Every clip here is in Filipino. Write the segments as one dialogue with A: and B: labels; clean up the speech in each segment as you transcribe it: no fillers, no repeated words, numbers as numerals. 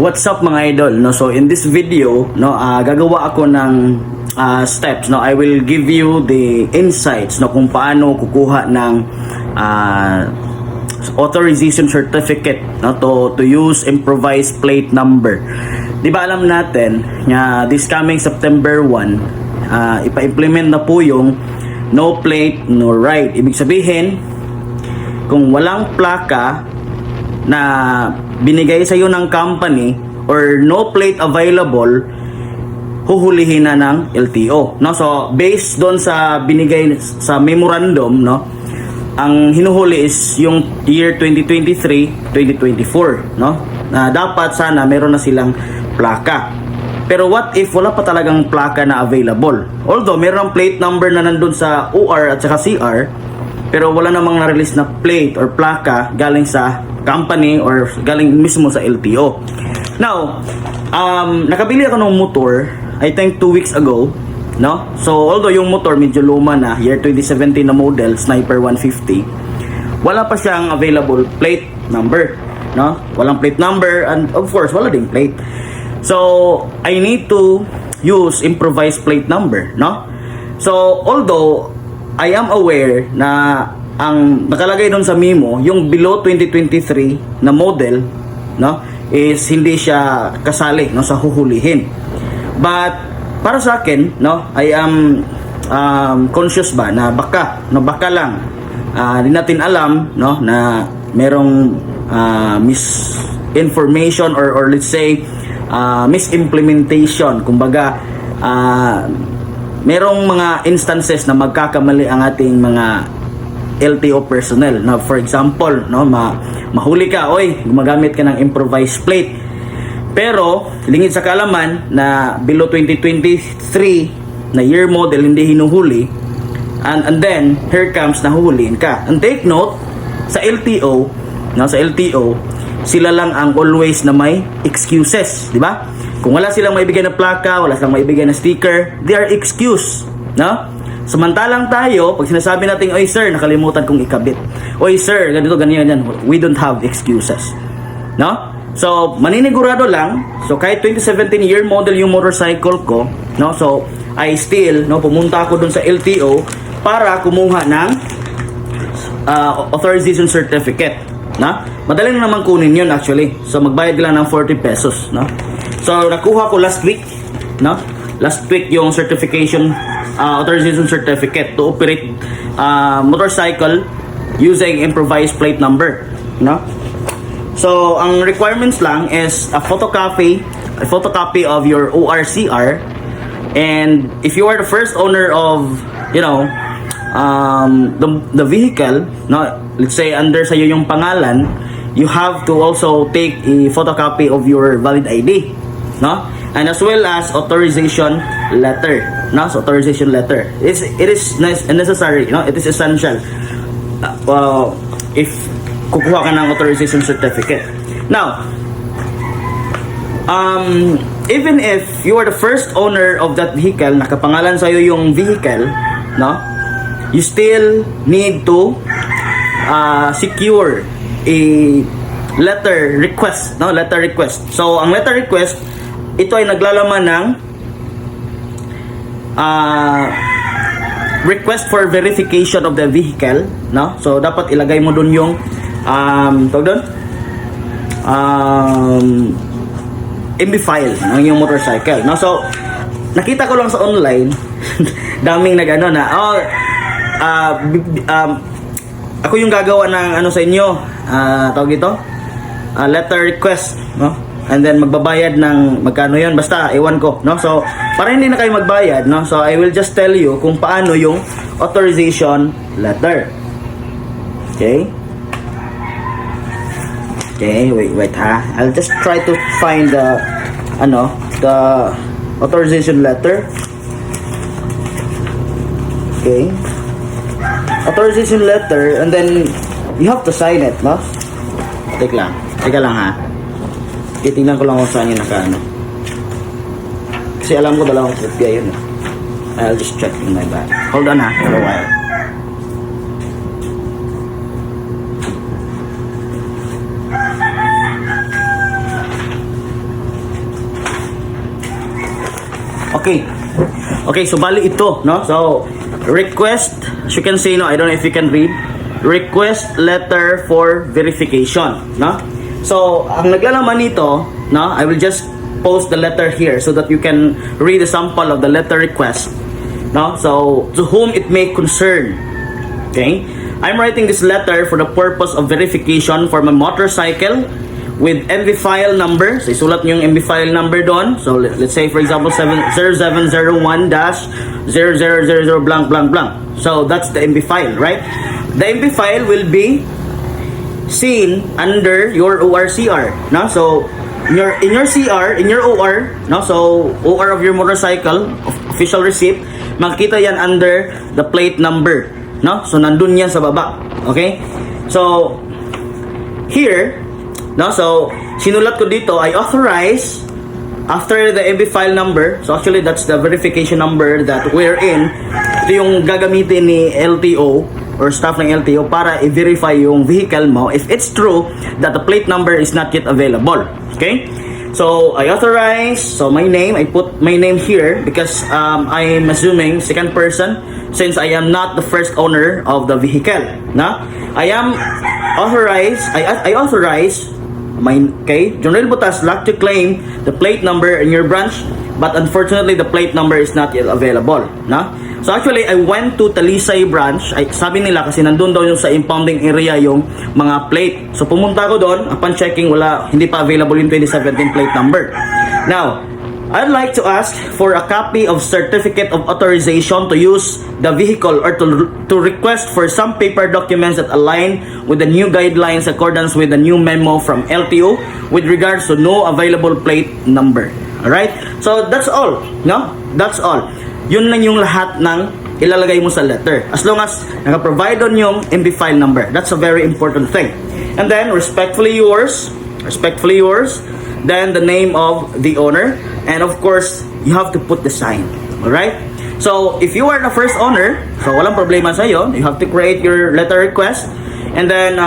A: What's up mga idol, no? So in this video, no, gagawa ako ng steps, no. I will give you the insights, no, kung paano kukuha ng authorization certificate, no, to use improvised plate number. 'Di ba alam natin na this coming September 1, ipa-implement na po yung no plate, no ride. Ibig sabihin, kung walang plaka na binigay sa iyo ng company or no plate available, huhulihin na ng LTO, no? So based doon sa binigay sa memorandum, no, ang hinuhuli is yung year 2023, 2024, no? Na dapat sana meron na silang plaka. Pero what if wala pa talagang plaka na available? Although meron plate number na nandun sa OR at saka CR, pero wala namang na-release na plate or plaka galing sa company or galing mismo sa LTO. Now, nakabili ako ng motor, I think 2 weeks ago, no? So, although yung motor medyo luma na, year 2017 na model, Sniper 150, wala pa siyang available plate number, no? Walang plate number and of course, wala ding plate. So, I need to use improvised plate number, no? So, although I am aware na ang nakalagay doon sa memo, yung below 2023 na model, no, is hindi siya kasali, no, sa huhulihin. But para sa akin, no, I am conscious ba na baka lang di natin alam, no, na merong misinformation or let's say misimplementation. Kumbaga merong mga instances na magkakamali ang ating mga LTO personnel. Now, for example, no, mahuli ka, oy, gumagamit ka ng improvised plate. Pero, lingid sa kaalaman na below 2023 na year model hindi hinuhuli, and then, here comes nahuhuliin ka. And take note, sa LTO, no, sa LTO, sila lang ang always na may excuses, di ba? Kung wala silang maibigay na plaka, wala silang maibigay na sticker, they are excuse, no? Samantalang tayo, pag sinasabi natin, oy sir, nakalimutan kong ikabit. Oy sir, ganito, ganyan. We don't have excuses, no? So, maninigurado lang. So, kahit 2017 year model yung motorcycle ko, no? So, I still, no, pumunta ako dun sa LTO para kumuha ng authorization certificate, no? Madali na naman kunin yun actually. So, magbayad lang ng 40 pesos, no? So, nakuha ko last week, no? Last week yung certification, authorization certificate to operate motorcycle using improvised plate number, no? So, ang requirements lang is a photocopy of your ORCR, and if you are the first owner of, you know, the vehicle, no, let's say under sa iyo yung pangalan, you have to also take a photocopy of your valid ID, no? And as well as authorization letter, no? So authorization letter, it is necessary, no? It is essential if kukuha ka ng authorization certificate. Now, even if you are the first owner of that vehicle, nakapangalan sa iyo yung vehicle, no? You still need to secure a letter request, no? Letter request. So, ang letter request, ito ay naglalaman ng request for verification of the vehicle, no? So, dapat ilagay mo dun yung tawag dun? MB file ng yung motorcycle, no? So, nakita ko lang sa online, daming nag-ano na, ako yung gagawa ng ano sa inyo, tawag ito, letter request, no? And then magbabayad ng magkano yun, basta iwan ko, no? So para hindi na kayo magbayad, no? So I will just tell you kung paano yung authorization letter. Okay, wait ha, I'll just try to find the authorization letter. Okay, authorization letter, and then you have to sign it, no? Teka lang ha. Titingnan ko lang kung saan yung nakaano. Kasi alam ko dalawang kopya yun. I'll just check in my bag. Hold on ha, for a while. Okay. Okay, so bali ito, no? So, request, as you can see, no, I don't know if you can read. Request letter for verification, no? So, ang naglalaman nito, no, I will just post the letter here so that you can read a sample of the letter request, no? So, to whom it may concern. Okay? I'm writing this letter for the purpose of verification for my motorcycle with MV file number. So, isulat nyo yung MV file number doon. So, let's say, for example, 0701-0000 blank blank blank. So, that's the MV file, right? The MV file will be seen under your ORCR. No? So, in your CR, in your OR, no? So, OR of your motorcycle, official receipt, makikita yan under the plate number. No? So, nandun yan sa baba. Okay? So, here, no, so sinulat ko dito, I authorize after the MB file number. So actually that's the verification number that we're in. Ito yung gagamitin ni LTO or staff ng LTO para i-verify yung vehicle mo if it's true that the plate number is not yet available. Okay? So I authorize, so my name, I put my name here because I'm assuming second person since I am not the first owner of the vehicle. Na? I am authorized, I authorize Jonrel Butas like to claim the plate number in your branch, but unfortunately the plate number is not yet available, na? So actually I went to Talisay branch. Sabi nila kasi nandun daw yung sa impounding area yung mga plate. So pumunta ko doon, upon checking hindi pa available yung 2017 plate number. Now, I'd like to ask for a copy of certificate of authorization to use the vehicle or to request for some paper documents that align with the new guidelines accordance with the new memo from LTO with regards to no available plate number. Alright? So that's all. No? That's all. Yun lang yung lahat ng ilalagay mo sa letter. As long as naka-provide on yung MB file number. That's a very important thing. And then, respectfully yours, then the name of the owner, and of course you have to put the sign. Alright, so if you are the first owner, so walang problema sa'yo, you have to create your letter request. And then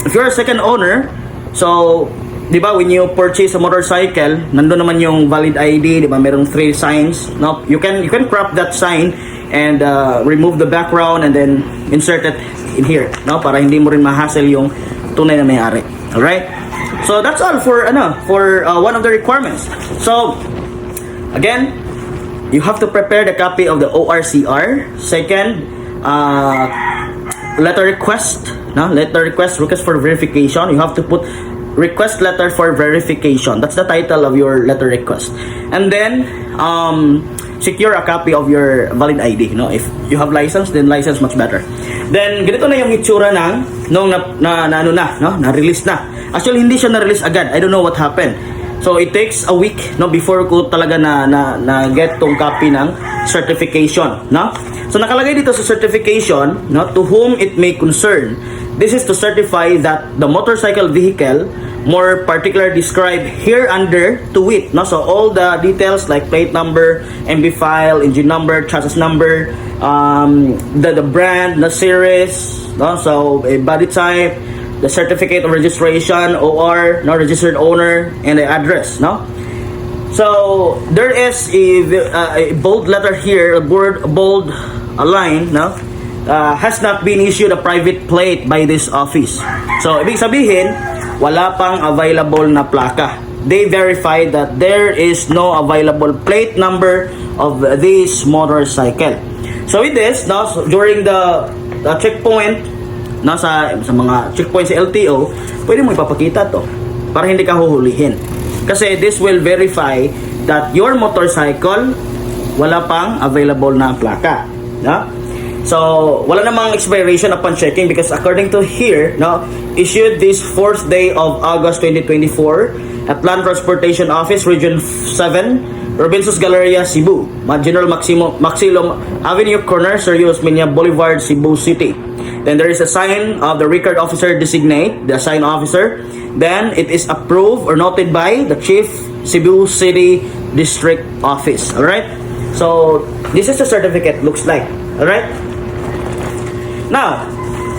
A: if you're a second owner, so di ba when you purchase a motorcycle, nandun naman yung valid ID, di ba, merong 3 signs, no? You can crop that sign and remove the background and then insert it in here, no, para hindi mo rin ma-hassle yung tunay na may-ari. Alright, so that's all for one of the requirements. So again, you have to prepare the copy of the ORCR. Second, letter request for verification. You have to put request letter for verification. That's the title of your letter request. And then secure a copy of your valid ID. No, if you have license, then license much better. Then ganito na yung itsura ng nung na-release na. Actually hindi siya na-release agad. I don't know what happened. So it takes a week, no, before ko talaga na get tong copy ng certification, no? So nakalagay dito sa certification, no, to whom it may concern. This is to certify that the motorcycle vehicle, more particularly described here under, to wit, no? So all the details like plate number, MB file, engine number, chassis number, the brand, the series, no? So a body type, the certificate of registration, OR, no, registered owner, and the address, no? So there is a bold letter here, a bold line, no? Has not been issued a private plate by this office. So ibig sabihin, wala pang available na plaka. They verified that there is no available plate number of this motorcycle. So with this, no, so during the checkpoint, sa mga checkpoint sa LTO, pwede mo ipapakita to para hindi ka huhulihin. Kasi this will verify that your motorcycle wala pang available na plaka. No? So, wala namang expiration upon checking because according to here, no, issued this 4th day of August 2024 at Land Transportation Office, Region 7, Robinsons Galleria, Cebu, General Maxilo Avenue Corner, Serios Minya Boulevard, Cebu City. Then there is a sign of the record officer designate, the assigned officer. Then it is approved or noted by the Chief Cebu City District Office. Alright? So, this is the certificate, looks like. Alright? Now,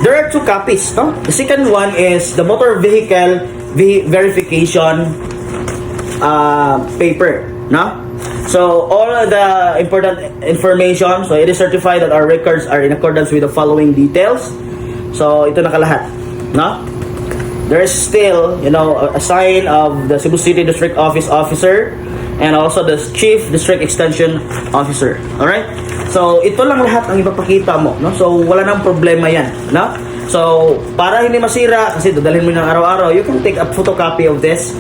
A: there are 2 copies. No? The second one is the motor vehicle verification paper. No? So all of the important information, so it is certified that our records are in accordance with the following details. So ito nakalahat, no? There is still, a sign of the Cebu City District Office officer and also the Chief District Extension Officer. Alright? So ito lang lahat ang ipapakita mo, no? So wala nang problema yan, no? So para hindi masira, kasi dadalhin mo ng araw-araw, you can take a photocopy of this.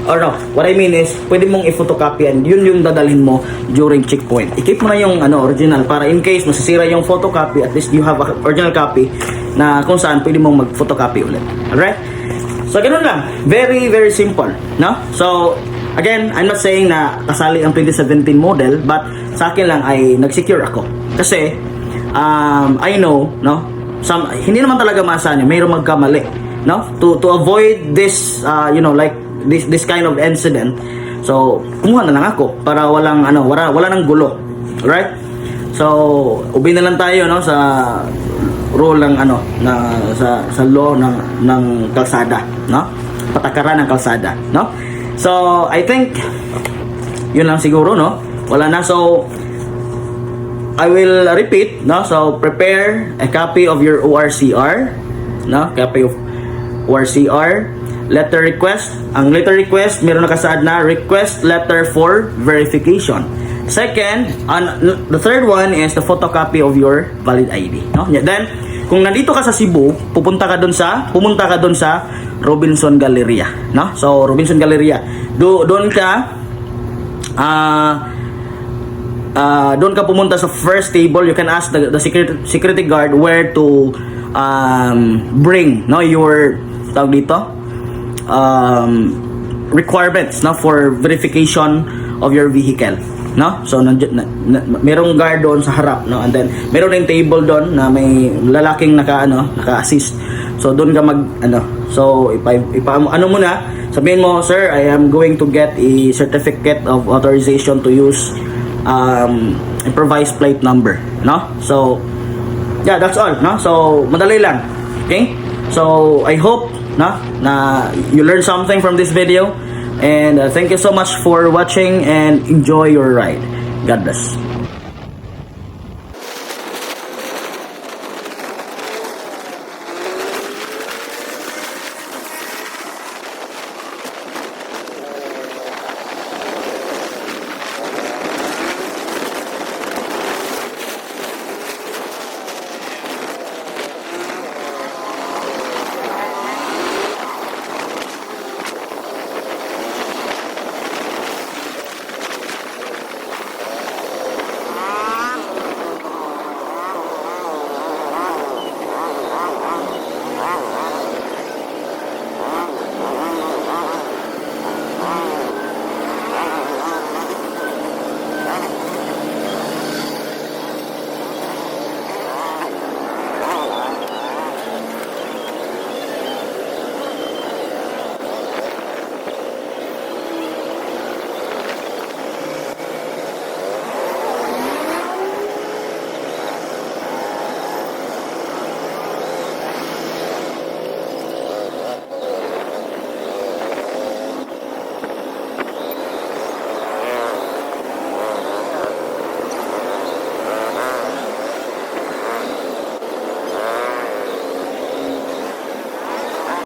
A: Or no, what I mean is, pwede mong i-photocopy yan. Yun yung dadalhin mo during checkpoint. I-keep mo na yung original para in case masisira yung photocopy, at least you have a original copy na kung saan pwede mong mag-photocopy ulit. Alright? So, ganun lang. Very, very simple. No? So, again, I'm not saying na kasali ang 2017 model, but sa akin lang ay nag-secure ako. Kasi, I know, no? Hindi naman talaga maasahan yun. Mayroong magkamali. No? To avoid this, like, this kind of incident, so kumuha na lang ako para wala nang gulo, right? So ubi na lang tayo, no, sa rule ng sa law ng kalsada, no, patakaran ng kalsada, no. So I think yun lang siguro, no, wala na. So I will repeat, no, so prepare a copy of your ORCR, no, copy of ORCR. Letter request. Ang letter request, meron nakasaad na request letter for verification. Second, the third one is the photocopy of your valid ID. No? Then, kung nandito ka sa Cebu, pumunta ka doon sa Robinson Galleria. No? So, Robinson Galleria. Doon ka pumunta sa first table. You can ask the security guard where to bring, no, your tawag dito, requirements, no, for verification of your vehicle, no. So merong guard doon sa harap, no, and then meron ding table doon na may lalaking naka-assist. So doon ka so ano muna, sabihin mo, sir, I am going to get a certificate of authorization to use improvised plate number, no. So yeah, that's all, no. So madali lang. Okay, so I hope na you learned something from this video, and thank you so much for watching and enjoy your ride. God bless.